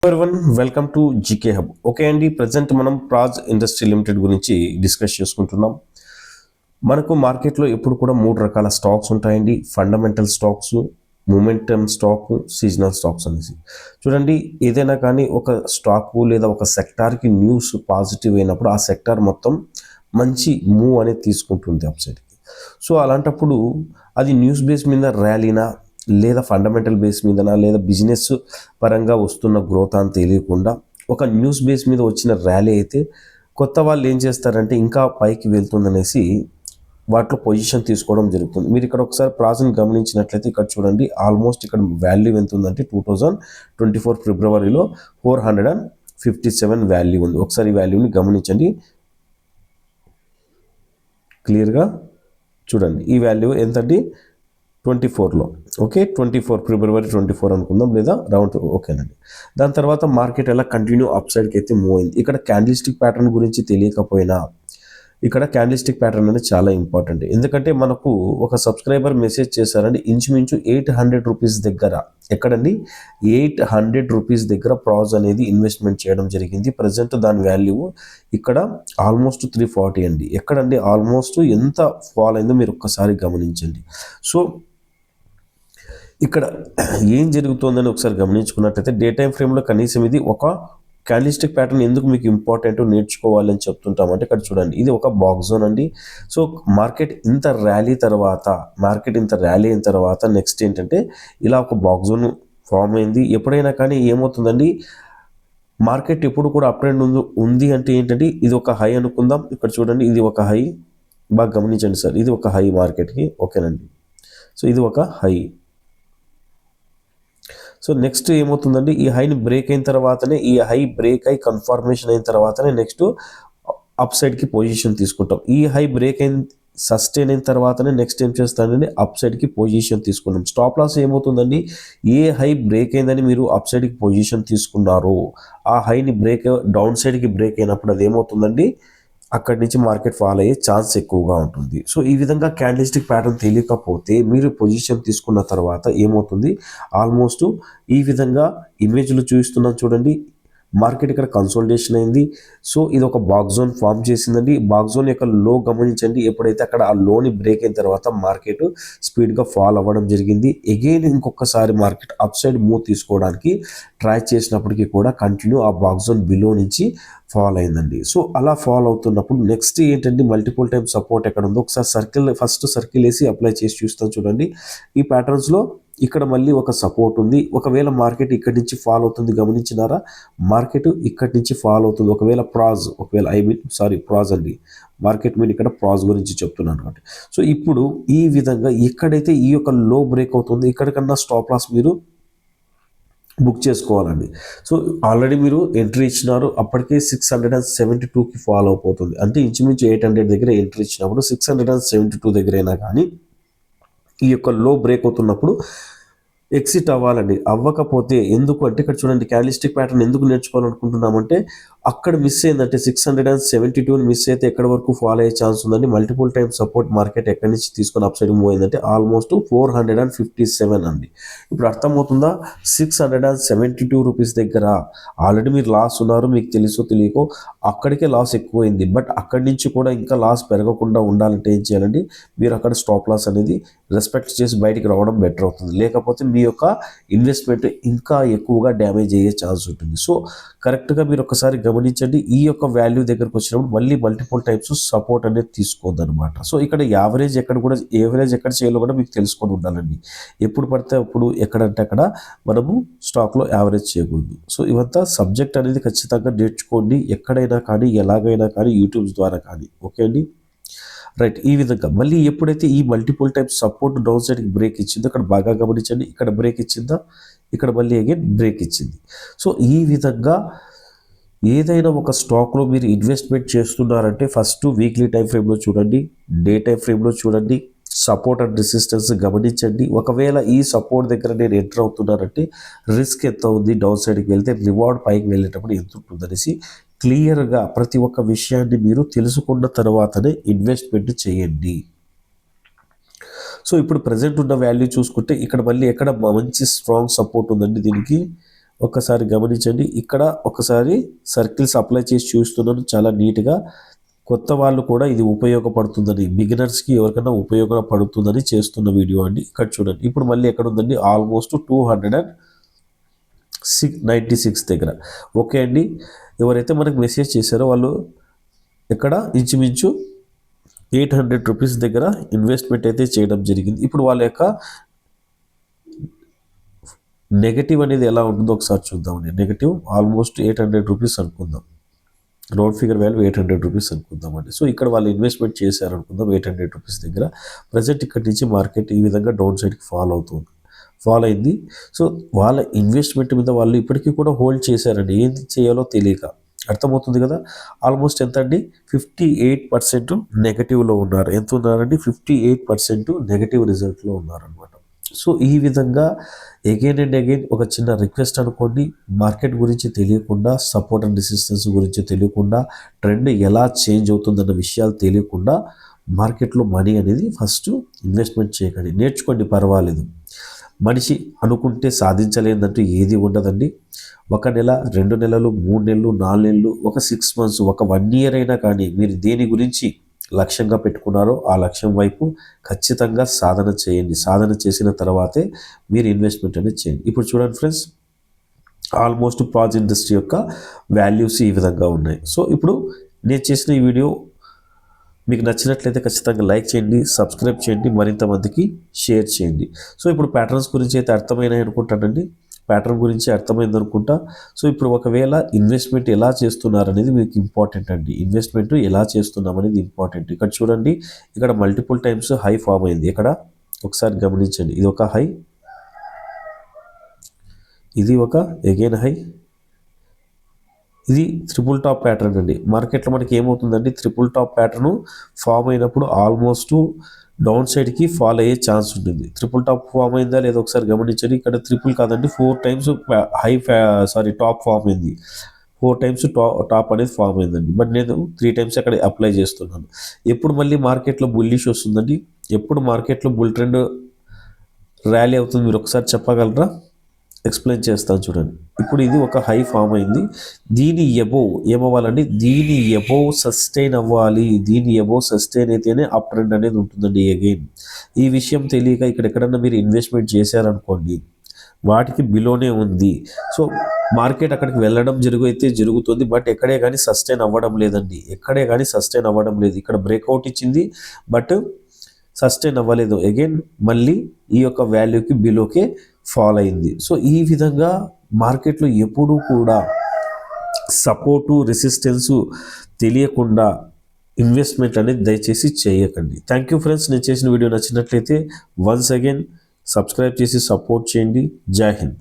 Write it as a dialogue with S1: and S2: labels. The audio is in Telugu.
S1: Everyone welcome to GK hub. Okay అండి, ప్రజెంట్ మనం ప్రాజ్ ఇండస్ట్రీ లిమిటెడ్ గురించి డిస్కస్ చేసుకుంటున్నాం. మనకు మార్కెట్లో ఎప్పుడు కూడా 3 రకాల స్టాక్స్ ఉంటాయండి. Fundamental stocks, momentum stock, seasonal stocks అనేసి. చూడండి, ఏదైనా కానీ ఒక స్టాకు లేదా ఒక సెక్టార్కి న్యూస్ పాజిటివ్ అయినప్పుడు ఆ సెక్టార్ మొత్తం మంచి మూవ్ అనేది తీసుకుంటుంది అప్సైడ్కి. సో అలాంటప్పుడు అది న్యూస్ బేస్ మీద ర్యాలీనా లేదా ఫండమెంటల్ బేస్ మీదనా లేదా బిజినెస్ పరంగా వస్తున్న గ్రోత్ అని తెలియకుండా ఒక న్యూస్ బేస్ మీద వచ్చిన ర్యాలీ అయితే కొత్త వాళ్ళు ఏం చేస్తారంటే ఇంకా పైకి వెళ్తుందనేసి వాటిలో పొజిషన్ తీసుకోవడం జరుగుతుంది. మీరు ఇక్కడ ఒకసారి ప్రాజెక్ట్ గమనించినట్లయితే ఇక్కడ చూడండి, ఆల్మోస్ట్ ఇక్కడ వాల్యూ ఎంత ఉందంటే 2024 ఫిబ్రవరిలో 457 వాల్యూ ఉంది. ఒకసారి ఈ వాల్యూని గమనించండి క్లియర్గా. చూడండి ఈ వాల్యూ ఎంతండి 24లో. ఓకే, 24 ఫిబ్రవరి 24 అనుకుందాం, లేదా రౌండ్ ఓకేనండి. దాని తర్వాత మార్కెట్ ఎలా కంటిన్యూ అప్ సైడ్కి అయితే మూవ్ అయింది. ఇక్కడ క్యాండిల్స్టిక్ ప్యాటర్న్ గురించి తెలియకపోయినా ఇక్కడ క్యాండిల్స్టిక్ ప్యాటర్న్ అనేది చాలా ఇంపార్టెంట్. ఎందుకంటే మనకు ఒక సబ్స్క్రైబర్ మెసేజ్ చేశారండి, ఇంచుమించు 800 రూపీస్ దగ్గర, ఎక్కడండి 800 రూపీస్ దగ్గర ప్రాజ్ అనేది ఇన్వెస్ట్మెంట్ చేయడం జరిగింది. ప్రజెంట్ దాని వాల్యూ ఇక్కడ ఆల్మోస్ట్ 340 అండి. ఎక్కడండి ఆల్మోస్ట్ ఎంత ఫాల్ అయిందో మీరు ఒక్కసారి గమనించండి. సో ఇక్కడ ఏం జరుగుతుందని ఒకసారి గమనించుకున్నట్టయితే డే టైం ఫ్రేమ్లో కనీసం ఇది ఒక క్యాండిల్స్టిక్ ప్యాటర్న్ ఎందుకు మీకు ఇంపార్టెంట్ నేర్చుకోవాలి అని చెప్తుంటామంటే ఇక్కడ చూడండి, ఇది ఒక బాక్స్ జోన్ అండి. సో మార్కెట్ ఇంత ర్యాలీ అయిన తర్వాత నెక్స్ట్ ఏంటంటే ఇలా ఒక బాక్స్ జోన్ ఫామ్ అయింది. ఎప్పుడైనా కానీ ఏమవుతుందండి, మార్కెట్ ఎప్పుడు కూడా అప్ ట్రెండ్ ఉంది అంటే ఏంటంటే ఇది ఒక హై అనుకుందాం. ఇక్కడ చూడండి, ఇది ఒక హై, బాగా గమనించండి సార్, ఇది ఒక హై మార్కెట్కి. ఓకేనండి, సో ఇది ఒక హై. సో నెక్స్ట్ ఏమవుతుందండి, ఈ హైని బ్రేక్ అయిన తర్వాతనే, ఈ హై బ్రేక్ అయి కన్ఫర్మేషన్ అయిన తర్వాతనే నెక్స్ట్ అప్ సైడ్కి పొజిషన్ తీసుకుంటాం. ఈ హై బ్రేక్ అయిన సస్టైన్ అయిన తర్వాతనే నెక్స్ట్ ఏం చేస్తానండి, అప్ సైడ్కి పొజిషన్ తీసుకున్నాం. స్టాప్ లాస్ ఏమవుతుందండి, ఏ హై బ్రేక్ అయిందని మీరు అప్ సైడ్కి పొజిషన్ తీసుకున్నారో ఆ హైని డౌన్ సైడ్కి బ్రేక్ అయినప్పుడు అది ఏమవుతుందండి, అక్కడి నుంచి మార్కెట్ ఫాల్ అయ్యే ఛాన్స్ ఎక్కువగా ఉంటుంది. సో ఈ విధంగా క్యాండిల్స్టిక్ ప్యాటర్న్ తెలియకపోతే మీరు పొజిషన్ తీసుకున్న తర్వాత ఏమవుతుంది, ఆల్మోస్ట్ ఈ విధంగా ఇమేజ్లు చూపిస్తున్నాం చూడండి, మార్కెట్ ఇక్కడ కన్సోలిడేషన్ అయింది. సో ఇది ఒక బాక్స్ జోన్ ఫామ్ చేసిందండి. బాక్స్ జోన్ యొక్క లో గమనించండి, ఎప్పుడైతే అక్కడ ఆ లోని బ్రేక్ అయిన తర్వాత మార్కెట్ స్పీడ్గా ఫాల్ అవ్వడం జరిగింది. అగైన్ ఇంకొకసారి మార్కెట్ అప్ సైడ్ మూవ్ తీసుకోవడానికి ట్రై చేసినప్పటికీ కూడా కంటిన్యూ ఆ బాక్స్ జోన్ బిలో నుంచి ఫాల్ అయిందండి. సో అలా ఫాల్ అవుతున్నప్పుడు నెక్స్ట్ ఏంటంటే మల్టిపుల్ టైమ్ సపోర్ట్ ఎక్కడ ఉందో ఒకసారి ఫస్ట్ సర్కిల్ వేసి అప్లై చేసి చూస్తాం చూడండి. ఈ ప్యాటర్న్స్లో ఇక్కడ మళ్ళీ ఒక సపోర్ట్ ఉంది. ఒకవేళ మార్కెట్ ఇక్కడి నుంచి ఫాల్ అవుతుంది, గమనించినారా, మార్కెట్ ఇక్కడి నుంచి ఫాల్ అవుతుంది. ఒకవేళ ప్రాజ్ అండి, మార్కెట్ మీద ఇక్కడ ప్రాజ్ గురించి చెప్తున్నాను అనమాట. సో ఇప్పుడు ఈ విధంగా ఎక్కడైతే ఈ యొక్క లో బ్రేక్ అవుతుంది, ఇక్కడికన్నా స్టాప్ లాస్ మీరు బుక్ చేసుకోవాలండి. సో ఆల్రెడీ మీరు ఎంట్రీ ఇచ్చినారు, అప్పటికే 672కి ఫాలో అయిపోతుంది. అంటే ఇంచుమించు 800 దగ్గర ఎంట్రీ ఇచ్చినప్పుడు 672 దగ్గర అయినా కానీ ఈ యొక్క లో బ్రేక్ అవుతున్నప్పుడు ఎగ్జిట్ అవ్వాలండి. అవ్వకపోతే ఎందుకు అంటే ఇక్కడ చూడండి, క్యాండిల్స్టిక్ ప్యాటర్న్ ఎందుకు నేర్చుకోవాలనుకుంటున్నామంటే అక్కడ మిస్ అయిందంటే 672ని మిస్ అయితే ఎక్కడి వరకు ఫాలో అయ్యే ఛాన్స్ ఉందండి. మల్టిపుల్ టైమ్ సపోర్ట్ మార్కెట్ ఎక్కడి నుంచి తీసుకొని అప్ సైడ్ మూవ్ అయిందంటే ఆల్మోస్ట్ 457 అండి. ఇప్పుడు అర్థమవుతుందా, 672 రూపీస్ దగ్గర ఆల్రెడీ మీరు లాస్ ఉన్నారు, మీకు తెలుసో తెలియకో అక్కడికే లాస్ ఎక్కువైంది. బట్ అక్కడి నుంచి కూడా ఇంకా లాస్ పెరగకుండా ఉండాలంటే ఏం చేయాలండి, మీరు అక్కడ స్టాప్ లాస్ అనేది రెస్పెక్ట్ చేసి బయటికి రావడం బెటర్ అవుతుంది. లేకపోతే మీ యొక్క ఇన్వెస్ట్మెంట్ ఇంకా ఎక్కువగా డ్యామేజ్ అయ్యే ఛాన్స్ ఉంటుంది. సో కరెక్ట్గా మీరు ఒకసారి గమనించండి, ఈ యొక్క వాల్యూ దగ్గరకు వచ్చినప్పుడు మళ్ళీ మల్టిపుల్ టైప్స్ సపోర్ట్ అనేది తీసుకోవద్దు అనమాట. సో ఇక్కడ యావరేజ్ ఎక్కడ చేయాలో కూడా మీకు తెలుసుకొని ఉండాలండి. ఎప్పుడు పడితే అప్పుడు ఎక్కడంటే అక్కడ మనము స్టాక్లో యావరేజ్ చేయకూడదు. సో ఇవంతా సబ్జెక్ట్ అనేది ఖచ్చితంగా నేర్చుకోండి, ఎక్కడైనా కానీ ఎలాగైనా కానీ యూట్యూబ్ ద్వారా కానీ. ఓకే అండి, రైట్. ఈ విధంగా మళ్ళీ ఎప్పుడైతే ఈ మల్టిపుల్ టైప్స్ సపోర్ట్ డౌన్ సైడ్కి బ్రేక్ ఇచ్చిందో అక్కడ బాగా గమనించండి, ఇక్కడ బ్రేక్ ఇచ్చిందా, ఇక్కడ మళ్ళీ అగైన్ బ్రేక్ ఇచ్చింది. సో ఈ విధంగా ఏదైనా ఒక స్టాక్లో మీరు ఇన్వెస్ట్మెంట్ చేస్తున్నారంటే ఫస్ట్ వీక్లీ టైం ఫ్రేమ్లో చూడండి, డే టైం ఫ్రేమ్లో చూడండి, సపోర్ట్ అండ్ రెసిస్టెన్స్ గమనించండి. ఒకవేళ ఈ సపోర్ట్ దగ్గర నేను ఎంటర్ అవుతున్నానంటే రిస్క్ ఎంత ఉంది, డౌన్ సైడ్కి వెళ్తే రివార్డ్ పైకి వెళ్ళేటప్పుడు ఎంత ఉంటుందనేసి క్లియర్గా ప్రతి ఒక్క విషయాన్ని మీరు తెలుసుకున్న తర్వాతనే ఇన్వెస్ట్మెంట్ చేయండి. సో ఇప్పుడు ప్రజెంట్ ఉన్న వాల్యూ చూసుకుంటే ఇక్కడ మళ్ళీ ఎక్కడ మంచి స్ట్రాంగ్ సపోర్ట్ ఉందండి దీనికి, ఒక్కసారి గమనించండి. ఇక్కడ ఒకసారి సర్కిల్స్ అప్లై చేసి చూస్తున్నాను చాలా నీట్గా. కొత్త వాళ్ళు కూడా ఇది ఉపయోగపడుతుందని, బిగినర్స్కి ఎవరికైనా ఉపయోగపడుతుందని చేస్తున్న వీడియో అండి. ఇక్కడ చూడండి, ఇప్పుడు మళ్ళీ ఎక్కడ ఉందండి, ఆల్మోస్ట్ 296 దగ్గర. ఓకే అండి, ఎవరైతే మనకు మెసేజ్ చేశారో వాళ్ళు ఇక్కడ ఇంచుమించు 800 రూపీస్ దగ్గర ఇన్వెస్ట్మెంట్ అయితే చేయడం జరిగింది. ఇప్పుడు వాళ్ళ యొక్క నెగటివ్ అనేది ఎలా ఉంటుందో ఒకసారి చూద్దామండి. నెగటివ్ ఆల్మోస్ట్ 800 రూపీస్ అనుకుందాం. రోడ్ ఫిగర్ వాల్యూ 800 రూపీస్ అనుకుందామండి. సో ఇక్కడ వాళ్ళు ఇన్వెస్ట్మెంట్ చేశారు అనుకుందాం 800 రూపీస్ దగ్గర. ప్రజెంట్ ఇక్కడ నుంచి మార్కెట్ ఈ విధంగా డౌన్ సైడ్కి ఫాలో అయింది. సో వాళ్ళ ఇన్వెస్ట్మెంట్ మీద వాళ్ళు ఇప్పటికీ కూడా హోల్డ్ చేశారండి, ఏం చేయాలో తెలియక. అర్థమవుతుంది కదా. ఆల్మోస్ట్ ఎంత అండి, 58% నెగటివ్లో ఉన్నారు. ఎంత ఉన్నారండి, 58% నెగటివ్ రిజల్ట్లో ఉన్నారనమాట. సో ఈ విధంగా అగైన్ అండ్ అగైన్ ఒక చిన్న రిక్వెస్ట్ అనుకోండి, మార్కెట్ గురించి తెలియకుండా, సపోర్ట్ అండ్ రెసిస్టెన్స్ గురించి తెలియకుండా, ట్రెండ్ ఎలా చేంజ్ అవుతుందన్న విషయాలు తెలియకుండా మార్కెట్లో మనీ అనేది ఫస్ట్ ఇన్వెస్ట్మెంట్ చేయకండి. నేర్చుకోండి, పర్వాలేదు. మనిషి అనుకుంటే సాధించలేదంటూ ఏది ఉండదండి. 1 నెల, 2 నెలలు, 3 నెలలు, 4 నెలలు, ఒక 6 మంత్స్, ఒక 1 ఇయర్ అయినా కానీ మీరు దేని గురించి లక్ష్యంగా పెట్టుకున్నారో ఆ లక్ష్యం వైపు ఖచ్చితంగా సాధన చేయండి. సాధన చేసిన తర్వాతే మీరు ఇన్వెస్ట్మెంట్ అనేది చేయండి. ఇప్పుడు చూడండి ఫ్రెండ్స్, ఆల్మోస్ట్ ప్రాజ్ ఇండస్ట్రీ యొక్క వాల్యూస్ ఈ విధంగా ఉన్నాయి. సో ఇప్పుడు నేను చేసిన ఈ వీడియో మీకు నచ్చినట్లయితే ఖచ్చితంగా లైక్ చేయండి, సబ్స్క్రైబ్ చేయండి, మరింత మందికి షేర్ చేయండి. సో ఇప్పుడు ప్యాటర్న్స్ గురించి అయితే అర్థమైనాయి అనుకుంటానండి. ప్యాటర్న్ గురించి అర్థమైంది అనుకుంటా. సో ఇప్పుడు ఒకవేళ ఇన్వెస్ట్మెంట్ ఎలా చేస్తున్నారు అనేది మీకు ఇంపార్టెంట్ అండి. ఇన్వెస్ట్మెంట్ ఎలా చేస్తున్నాం అనేది ఇంపార్టెంట్. ఇక్కడ చూడండి, ఇక్కడ మల్టిపుల్ టైమ్స్ హై ఫామ్ అయింది. ఇక్కడ ఒకసారి గమనించండి, ఇది ఒక హై, ఇది ఒక అగైన్ హై, ఇది ట్రిపుల్ టాప్ ప్యాటర్న్ అండి. మార్కెట్లో మనకి ఏమవుతుందండి, ట్రిపుల్ టాప్ ప్యాటర్న్ ఫామ్ అయినప్పుడు ఆల్మోస్ట్ డౌన్ సైడ్కి ఫాల్ అయ్యే ఛాన్స్ ఉంటుంది. ట్రిపుల్ టాప్ ఫామ్ అయిందా లేదా ఒకసారి గమనించండి. ఇక్కడ ట్రిపుల్ కాదండి, 4 టైమ్స్ టాప్ ఫామ్ అయింది. 4 టైమ్స్ టాప్ అనేది ఫామ్ అయిందండి. బట్ నేను 3 టైమ్స్ అక్కడ అప్లై చేస్తున్నాను. ఎప్పుడు మళ్ళీ మార్కెట్లో బుల్లిష్ వస్తుందండి, ఎప్పుడు మార్కెట్లో బుల్ ట్రెండ్ ర్యాలీ అవుతుంది, మీరు ఒకసారి చెప్పగలరా? ఎక్స్ప్లెయిన్ చేస్తాను చూడండి. ఇప్పుడు ఇది ఒక హై ఫామ్ అయింది. దీని ఎబోవ్ ఏమవ్వాలండి, దీని ఎబోవ్ సస్టైన్ అవ్వాలి. దీని ఎబోవ్ సస్టైన్ అయితేనే అప్ ట్రెండ్ అనేది ఉంటుందండి. అగైన్ ఈ విషయం తెలియక ఇక్కడెక్కడన్నా మీరు ఇన్వెస్ట్మెంట్ చేశారనుకోండి, వాటికి బిలోనే ఉంది. సో మార్కెట్ అక్కడికి వెళ్ళడం జరుగుతుంది, బట్ ఎక్కడే కానీ సస్టైన్ అవ్వడం లేదండి. ఎక్కడే కానీ సస్టైన్ అవ్వడం లేదు. ఇక్కడ బ్రేక్అవుట్ ఇచ్చింది, బట్ సస్టైన్ అవ్వలేదు. అగైన్ మళ్ళీ ఈ యొక్క వాల్యూకి బిలోకే ఫాల్ అయింది. సో ఈ విధంగా మార్కెట్లో ఎప్పుడూ కూడా సపోర్టు, రెసిస్టెన్సు తెలియకుండా ఇన్వెస్ట్మెంట్ అనేది దయచేసి చేయకండి. Thank you friends. నేను చేసిన వీడియో నచ్చినట్లయితే వన్స్ అగైన్ సబ్స్క్రైబ్ చేసి సపోర్ట్ చేయండి. జై హింద్.